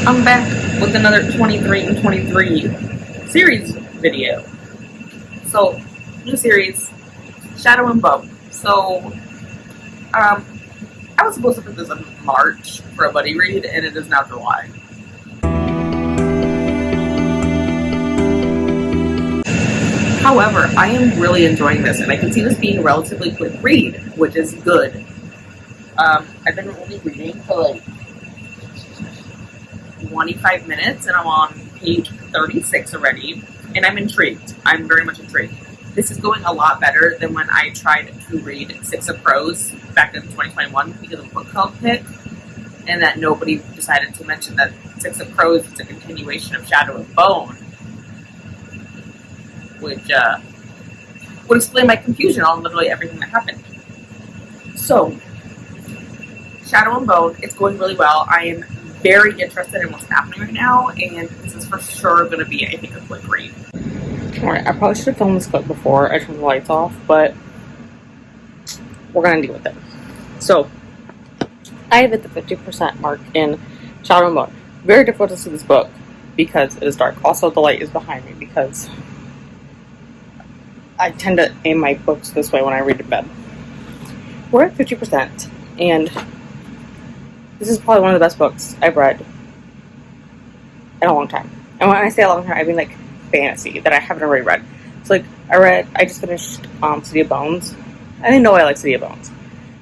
I'm back with another 23 and 23 series video. So, new series, Shadow and Bone. So, I was supposed to put this in March for a buddy read, and it is now July. However, I am really enjoying this, and I can see this being a relatively quick read, which is good. I've been only reading for like 25 minutes, and I'm on page 36 already, and I'm intrigued. I'm very much intrigued. This is going a lot better than when I tried to read Six of Crows back in 2021 because of a book club pick, and that nobody decided to mention that Six of Crows is a continuation of Shadow and Bone, which would explain my confusion on literally everything that happened. So, Shadow and Bone, it's going really well. I am very interested in what's happening right now, and this is for sure going to be, I think, a quick read. Alright, I probably should have filmed this clip before I turned the lights off, but we're going to deal with it. So, I have hit the 50% mark in Shadow and Bone. Very difficult to see this book because it is dark. Also, the light is behind me because I tend to aim my books this way when I read in bed. We're at 50%, and this is probably one of the best books I've read in a long time. And when I say a long time, I mean like fantasy that I haven't already read. So like I just finished City of Bones. I didn't know I liked City of Bones.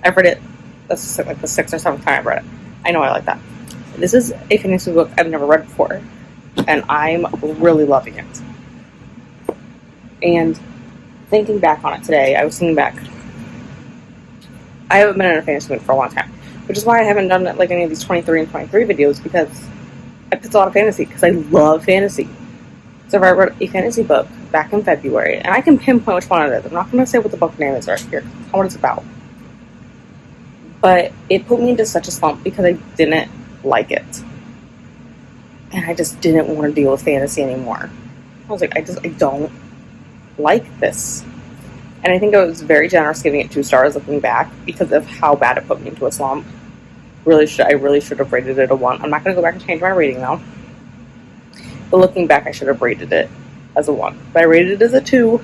I've read it, that's like the 6th or 7th time I've read it. I know I like that. This is a fantasy book I've never read before, and I'm really loving it. And thinking back on it today, I was thinking back. I haven't been in a fantasy mood for a long time, which is why I haven't done like any of these 23 and 23 videos, because I picked a lot of fantasy because I love fantasy. So I read a fantasy book back in February, and I can pinpoint which one it is. I'm not going to say what the book name is right here, what it's about. But it put me into such a slump because I didn't like it. And I just didn't want to deal with fantasy anymore. I was like, I don't like this. And I think I was very generous giving it 2 stars looking back because of how bad it put me into a slump. I really should have rated it a 1. I'm not going to go back and change my rating though. But looking back, I should have rated it as a 1. But I rated it as a 2.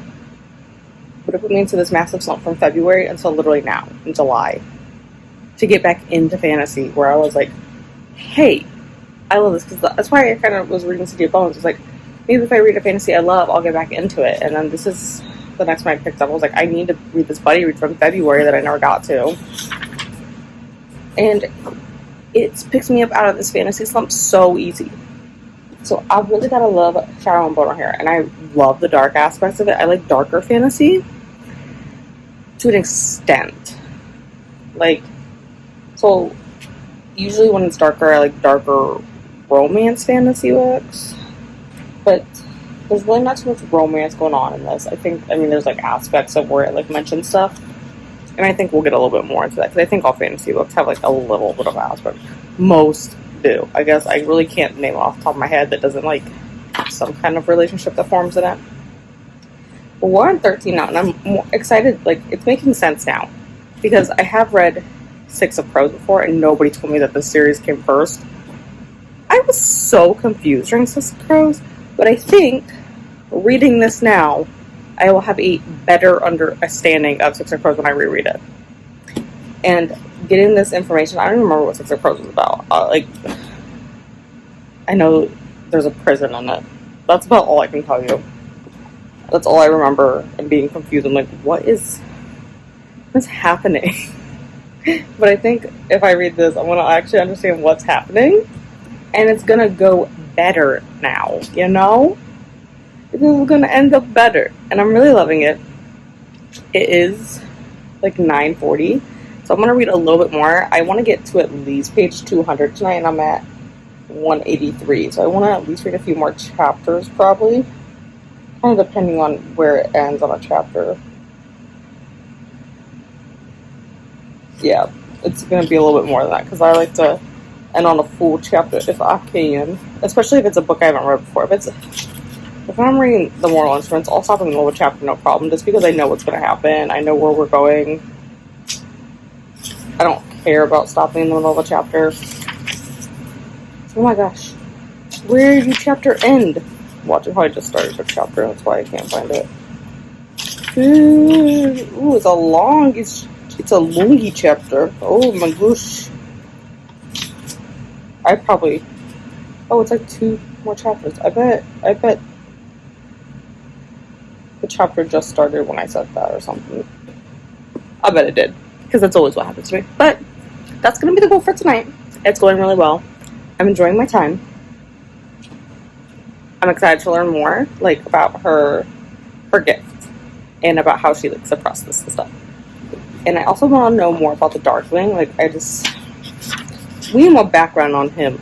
But it put me into this massive slump from February until literally now, in July. To get back into fantasy, where I was like, hey, I love this. Because that's why I kind of was reading City of Bones. It's like, maybe if I read a fantasy I love, I'll get back into it. And then this is the next one I picked up. I was like, I need to read this buddy read from February that I never got to. And it picks me up out of this fantasy slump so easy. So I really gotta love Shadow and Bone here. And I love the dark aspects of it. I like darker fantasy to an extent. Like, so usually when it's darker, I like darker romance fantasy books. But there's really not too much romance going on in this. I mean, there's like aspects of where it like mentions stuff. And I think we'll get a little bit more into that, because I think all fantasy books have like a little bit of aspect. Most do. I guess I really can't name off the top of my head that doesn't like some kind of relationship that forms in it. But we're on 13 now, and I'm more excited. Like, it's making sense now. Because I have read Six of Crows before, and nobody told me that this series came first. I was so confused during Six of Crows. But I think, reading this now, I will have a better understanding of Six of Crows when I reread it. And getting this information, I don't even remember what Six of Crows was about. I know there's a prison in it. That's about all I can tell you. That's all I remember, and being confused. I'm like, what's happening? But I think if I read this, I'm going to actually understand what's happening. And it's going to go better now, you know? This is going to end up better. And I'm really loving it. It is like 9:40. So I'm going to read a little bit more. I want to get to at least page 200 tonight, and I'm at 183. So I want to at least read a few more chapters, probably. Kind of depending on where it ends on a chapter. Yeah, it's going to be a little bit more than that, because I like to end on a full chapter if I can. Especially if it's a book I haven't read before. If I'm reading The Moral Instruments, I'll stop in the middle of a chapter, no problem, just because I know what's going to happen. I know where we're going. I don't care about stopping in the middle of a chapter. Oh my gosh. Where did chapter end? Watch it. I just started a chapter. That's why I can't find it. Ooh, it's a longy chapter. Oh my gosh. Oh, it's like 2 more chapters. I bet the chapter just started when I said that or something. I bet it did. Because that's always what happens to me. But that's going to be the goal for tonight. It's going really well. I'm enjoying my time. I'm excited to learn more, like, about her gift. And about how she, like, suppressed this and stuff. And I also want to know more about the Darkling. Like, we need more background on him.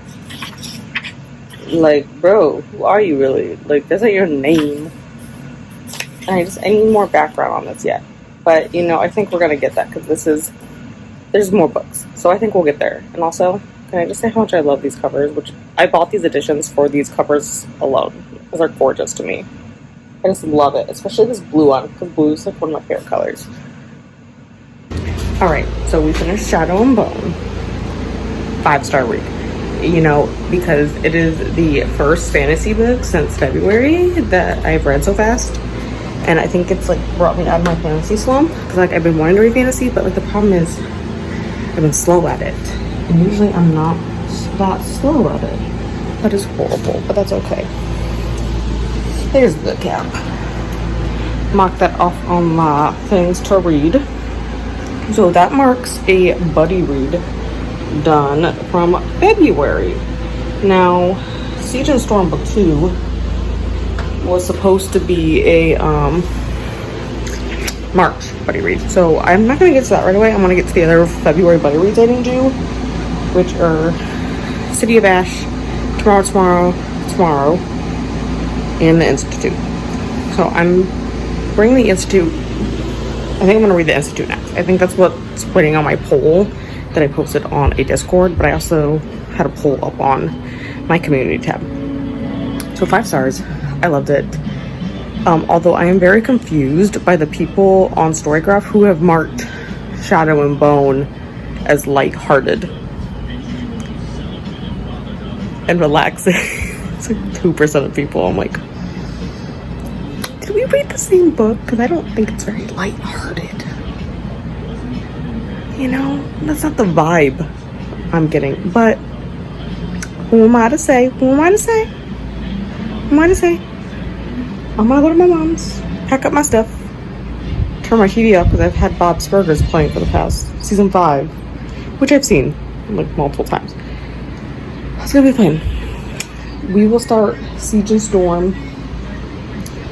Like, bro, who are you really? Like, that's not your name. And I need more background on this yet. But, I think we're going to get that. Because there's more books. So I think we'll get there. And also, can I just say how much I love these covers? Which, I bought these editions for these covers alone. Because they're gorgeous to me. I just love it, especially this blue one, because blue is like one of my favorite colors. Alright, so we finished Shadow and Bone. 5-star read. Because it is the first fantasy book since February that I've read so fast. And I think it's like brought me out of my fantasy slump. Because like I've been wanting to read fantasy, but like the problem is I've been slow at it. And usually I'm not that slow at it. That is horrible, but that's okay. Here's the cap. Mark that off on my things to read. So that marks a buddy read done from February. Now, Siege and Storm Book 2 was supposed to be a March buddy read. So I'm not going to get to that right away. I'm going to get to the other February buddy reads I didn't do, which are City of Ash, Tomorrow, and the Institute. So I'm bringing the Institute. I think I'm going to read the Institute next. I think that's what's waiting on my poll that I posted on a Discord, but I also had a poll up on my community tab. So 5 stars. I loved it. Although I am very confused by the people on Storygraph who have marked Shadow and Bone as lighthearted and relaxing. It's like 2% of people. I'm like, did we read the same book? Because I don't think it's very lighthearted. That's not the vibe I'm getting. But who am I to say? I'm gonna go to my mom's, pack up my stuff, turn my TV up because I've had Bob's Burgers playing for the past season 5, which I've seen like multiple times. It's gonna be fun. We will start Siege and Storm.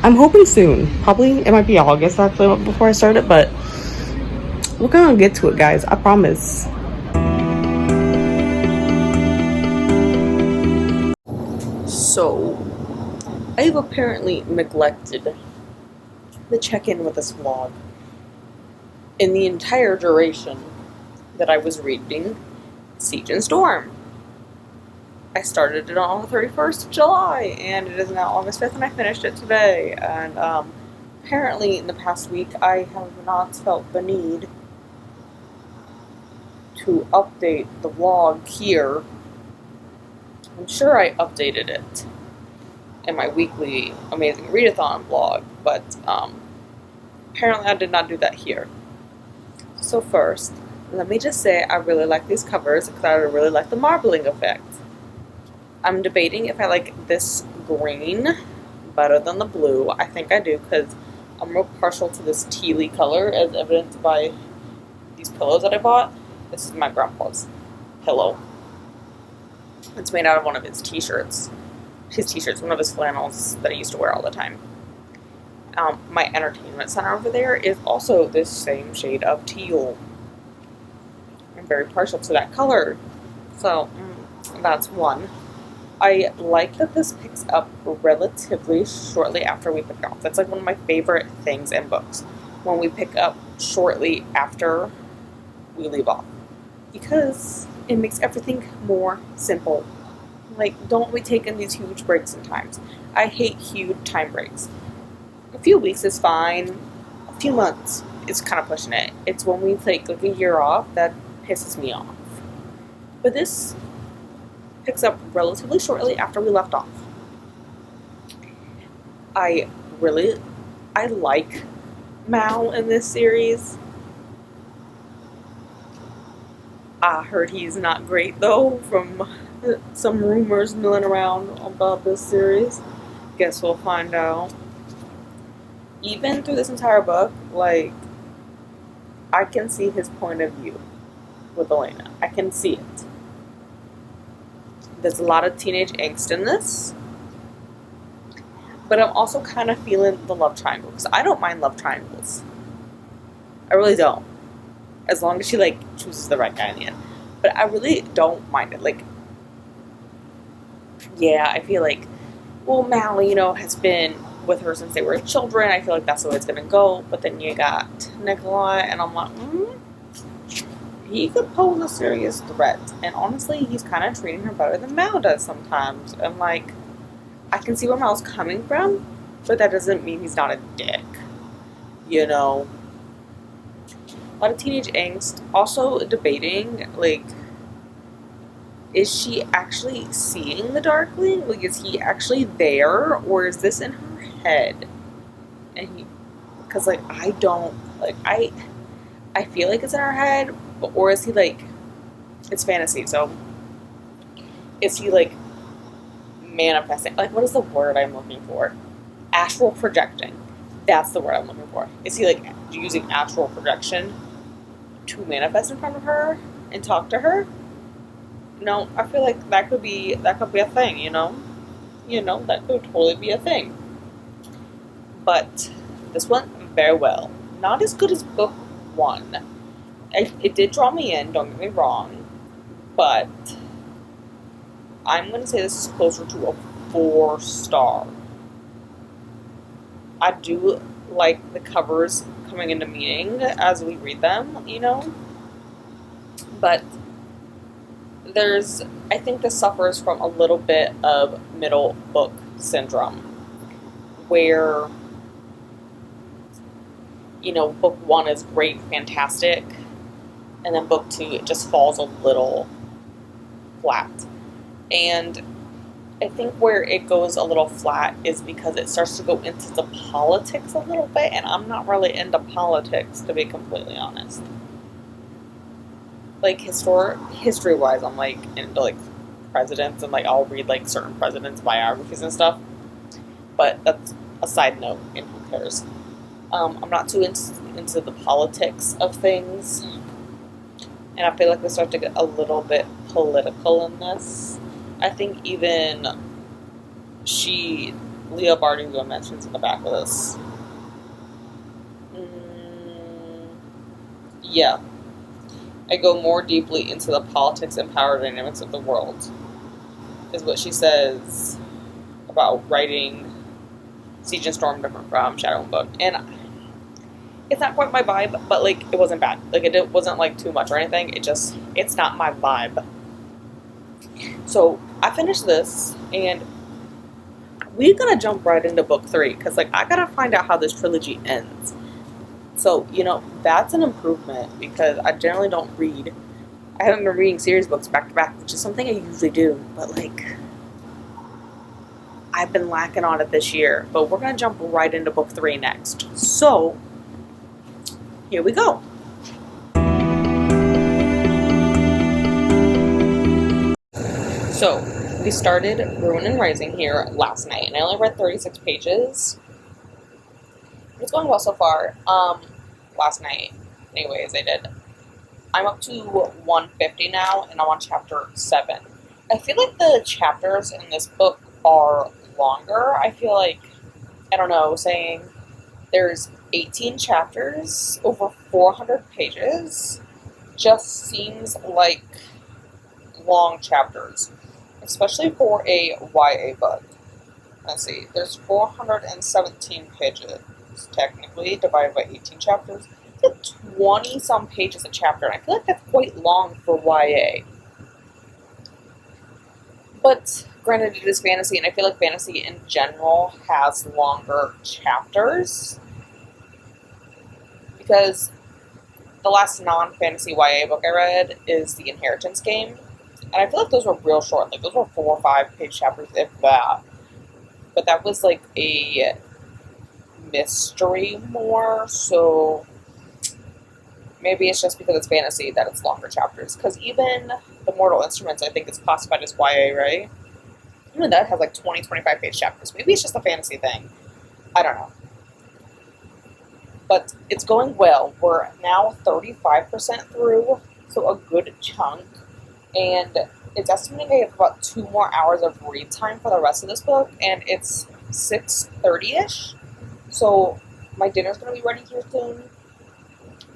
I'm hoping soon. Probably it might be August actually before I start it, but we're gonna get to it, guys. I promise. So, I've apparently neglected the check-in with this vlog in the entire duration that I was reading Siege and Storm. I started it on the 31st of July, and it is now August 5th, and I finished it today. And apparently, in the past week, I have not felt the need to update the vlog here. I'm sure I updated it in my weekly Amazing Readathon vlog, but apparently I did not do that here. So first, let me just say I really like these covers because I really like the marbling effect. I'm debating if I like this green better than the blue. I think I do because I'm real partial to this tealy color, as evidenced by these pillows that I bought. This is my grandpa's pillow. It's made out of one of his t-shirts. One of his flannels that he used to wear all the time. My entertainment center over there is also this same shade of teal. I'm very partial to that color. So, that's one. I like that this picks up relatively shortly after we pick up. That's like one of my favorite things in books. When we pick up shortly after we leave off. Because it makes everything more simple. Like, don't be taking these huge breaks in times. I hate huge time breaks. A few weeks is fine. A few months is kind of pushing it. It's when we take like a year off that pisses me off. But this picks up relatively shortly after we left off. I like Mal in this series. I heard he's not great though, from some rumors milling around about this series. Guess we'll find out. Even through this entire book, like, I can see his point of view with Elena. I can see it. There's a lot of teenage angst in this. But I'm also kind of feeling the love triangle, because I don't mind love triangles. I really don't. As long as she, like, chooses the right guy in the end. But I really don't mind it. Like, yeah, I feel like, well, Mal, you know, has been with her since they were children. I feel like that's the way it's going to go. But then you got Nikolai, and I'm like, he could pose a serious threat. And honestly, he's kind of treating her better than Mal does sometimes. And, like, I can see where Mal's coming from, but that doesn't mean he's not a dick. You know? A lot of teenage angst. Also debating, like, is she actually seeing the Darkling? Like, is he actually there? Or is this in her head? And because, like, I don't, like, I feel like it's in her head, or is he, like, it's fantasy, so is he, like, manifesting? Like, what is the word I'm looking for? Astral projecting. That's the word I'm looking for. Is he, like, using astral projection to manifest in front of her and talk to her? No, I feel like that could be a thing, you know? You know, that could totally be a thing. But this went very well. Not as good as book 1. It did draw me in, don't get me wrong, but I'm going to say this is closer to a 4-star. I do like the covers coming into meaning as we read them, you know, but I think this suffers from a little bit of middle book syndrome, where, you know, book 1 is great, fantastic, and then book 2, it just falls a little flat. And I think where it goes a little flat is because it starts to go into the politics a little bit, and I'm not really into politics, to be completely honest. Like, history-wise, I'm, like, into, like, presidents, and, like, I'll read, like, certain presidents' biographies and stuff, but that's a side note, and who cares. I'm not too into the politics of things, and I feel like they start to get a little bit political in this. I think even Leah Bardugo mentions in the back of this. Yeah. I go more deeply into the politics and power dynamics of the world, is what she says about writing Siege and Storm different from Shadow and Bone. And it's not quite my vibe, but, like, it wasn't bad. Like, it wasn't, like, too much or anything. It's not my vibe. So, I finished this, and we're gonna jump right into book 3, because, like, I gotta find out how this trilogy ends. So, you know, that's an improvement, because I generally don't read. I haven't been reading series books back to back, which is something I usually do, but, like, I've been lacking on it this year. But we're gonna jump right into book 3 next. So, here we go. So, we started Ruin and Rising here last night, and I only read 36 pages. It's going well so far. Last night, anyways, I did. I'm up to 150 now, and I'm on chapter 7. I feel like the chapters in this book are longer. I feel like, I don't know, saying there's 18 chapters, over 400 pages, just seems like long chapters, especially for a YA book. Let's see, there's 417 pages, technically, divided by 18 chapters. It's 20-some pages a chapter, and I feel like that's quite long for YA. But, granted, it is fantasy, and I feel like fantasy in general has longer chapters, because the last non-fantasy YA book I read is The Inheritance Game, And I feel like those were real short. Like, those were 4 or 5 page chapters, if that. But that was like a mystery more, so maybe it's just because it's fantasy that it's longer chapters. Because even the Mortal Instruments, I think, is classified as YA, right? Even that has like 20, 25 page chapters. Maybe it's just a fantasy thing. I don't know. But it's going well. We're now 35% through, so a good chunk. And it's estimating I have about 2 more hours of read time for the rest of this book, and it's 6:30-ish. So my dinner's going to be ready here soon.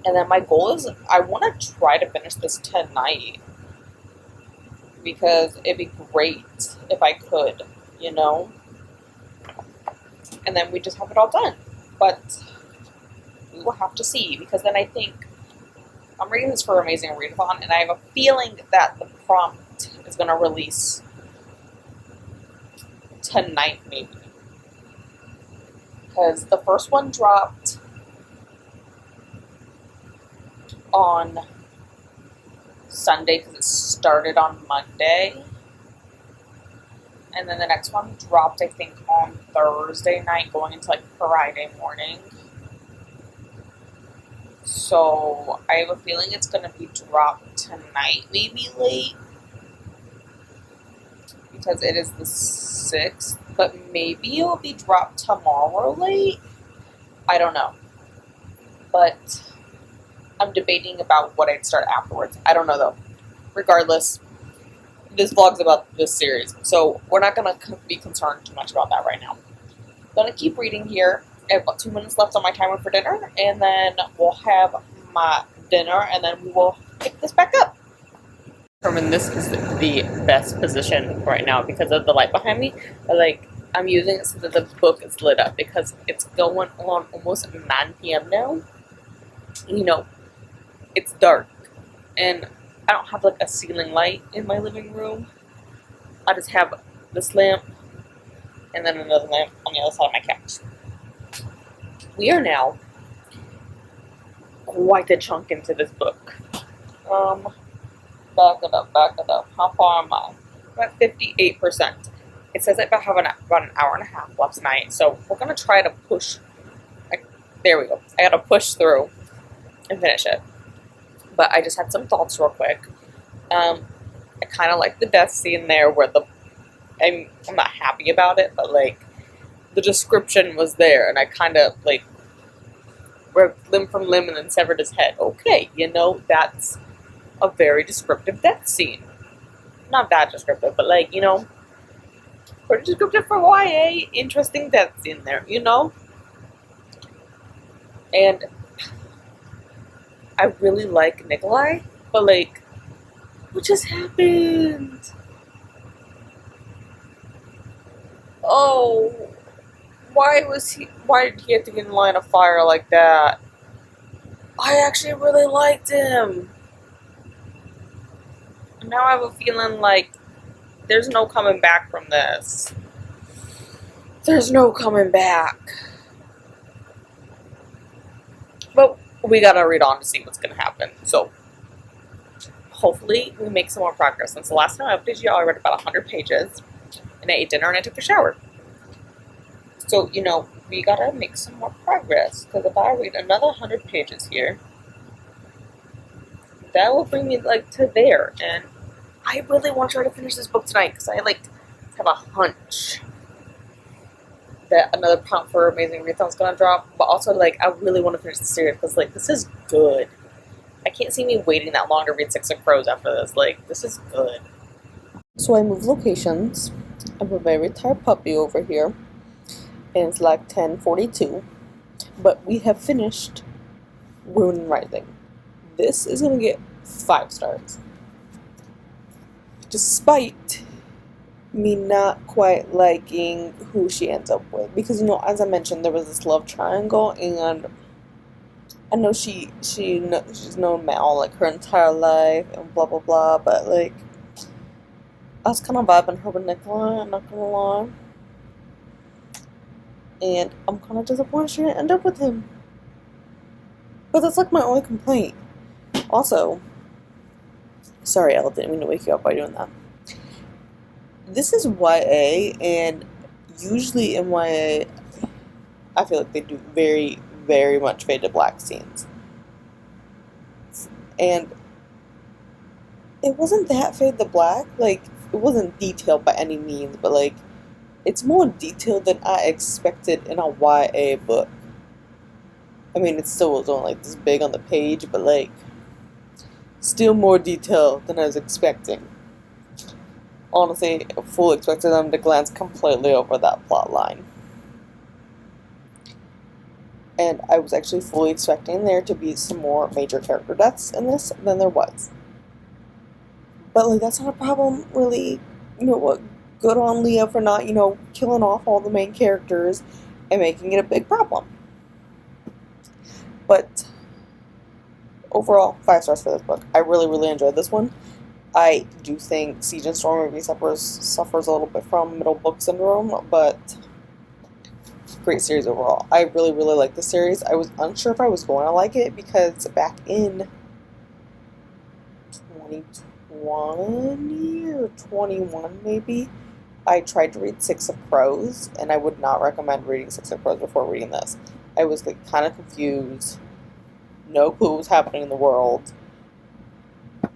And then my goal is I want to try to finish this tonight, because it'd be great if I could, you know? And then we just have it all done. But we will have to see, because then I think I'm reading this for Amazing Readathon, and I have a feeling that the prompt is going to release tonight, maybe. Because the first one dropped on Sunday, because it started on Monday. And then the next one dropped, I think, on Thursday night, going into like Friday morning. So I have a feeling it's going to be dropped tonight, maybe late, because it is the 6th, but maybe it will be dropped tomorrow late. I don't know. But I'm debating about what I'd start afterwards. I don't know, though. Regardless, this vlog's about this series, so we're not going to be concerned too much about that right now. I'm going to keep reading here. I have about 2 minutes left on my timer for dinner, and then we'll have my dinner, and then we will pick this back up. This is the best position right now because of the light behind me. But like, I'm using it so that the book is lit up, because it's going on almost 9 p.m. now. You know, it's dark, and I don't have like a ceiling light in my living room. I just have this lamp and then another lamp on the other side of my couch. We are now quite a chunk into this book. Back it up. How far am I? I'm at 58%. It says I have about an hour and a half left tonight, so we're going to try to push. There we go. I got to push through and finish it. But I just had some thoughts real quick. I kind of like the death scene there where I'm not happy about it, but like the description was there, and I kind of like ripped limb from limb and then severed his head. Okay, you know, that's a very descriptive death scene. Not that descriptive, but like, you know, pretty descriptive for YA. Interesting death scene there, you know? And I really like Nikolai, but like, what just happened? Oh, why did he have to get in line of fire like that? I actually really liked him. Now I have a feeling like there's no coming back from this. There's no coming back. But we gotta read on to see what's gonna happen. So hopefully we make some more progress. Since the last time I updated you, I read about 100 pages, and I ate dinner and I took a shower. So, you know, we gotta make some more progress, because if I read another 100 pages here, that will bring me like to there. And I really want to try to finish this book tonight, because I like have a hunch that another prompt for Amazing Readathon is gonna drop. But also, like, I really want to finish the series, because like this is good. I can't see me waiting that long to read Six of Crows after this. Like, this is good. So I moved locations. I have a very tired puppy over here, and it's like 10:42. But we have finished Ruin Rising. This is gonna get 5 stars. Despite me not quite liking who she ends up with, because, you know, as I mentioned, there was this love triangle, and I know she's known Mal like her entire life and blah blah blah, but like I was kind of vibing her with Nikolai, I'm not gonna lie, and I'm kind of disappointed she didn't end up with him. But that's like my only complaint. Also, Sorry, Elle, didn't mean to wake you up by doing that. This is YA, and usually in YA, I feel like they do very, very much fade to black scenes. And it wasn't that fade to black. Like, it wasn't detailed by any means, but like, it's more detailed than I expected in a YA book. I mean, it still was only like this big on the page, but like, still more detailed than I was expecting. Honestly, fully expected them to glance completely over that plot line. And I was actually fully expecting there to be some more major character deaths in this than there was. But like, that's not a problem, really. You know what? Good on Leah for not, killing off all the main characters and making it a big problem. But overall, 5 stars for this book. I really, really enjoyed this one. I do think Siege and Storm maybe suffers a little bit from middle book syndrome, but great series overall. I really, really like the series. I was unsure if I was going to like it because back in 2020 or 21 maybe, I tried to read Six of Crows, and I would not recommend reading Six of Crows before reading this. I was like kind of confused, no clue what was happening in the world. It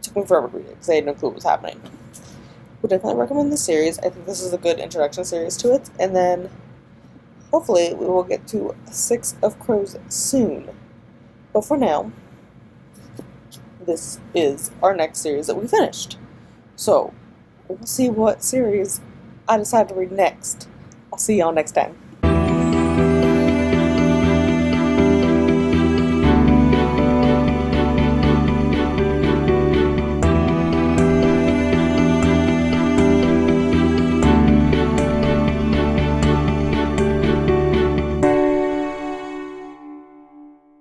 took me forever to read it because I had no clue what was happening. Would definitely recommend this series. I think this is a good introduction series to it, and then hopefully we will get to Six of Crows soon. But for now, this is our next series that we finished. So, we'll see what series I decide to read next. I'll see y'all next time.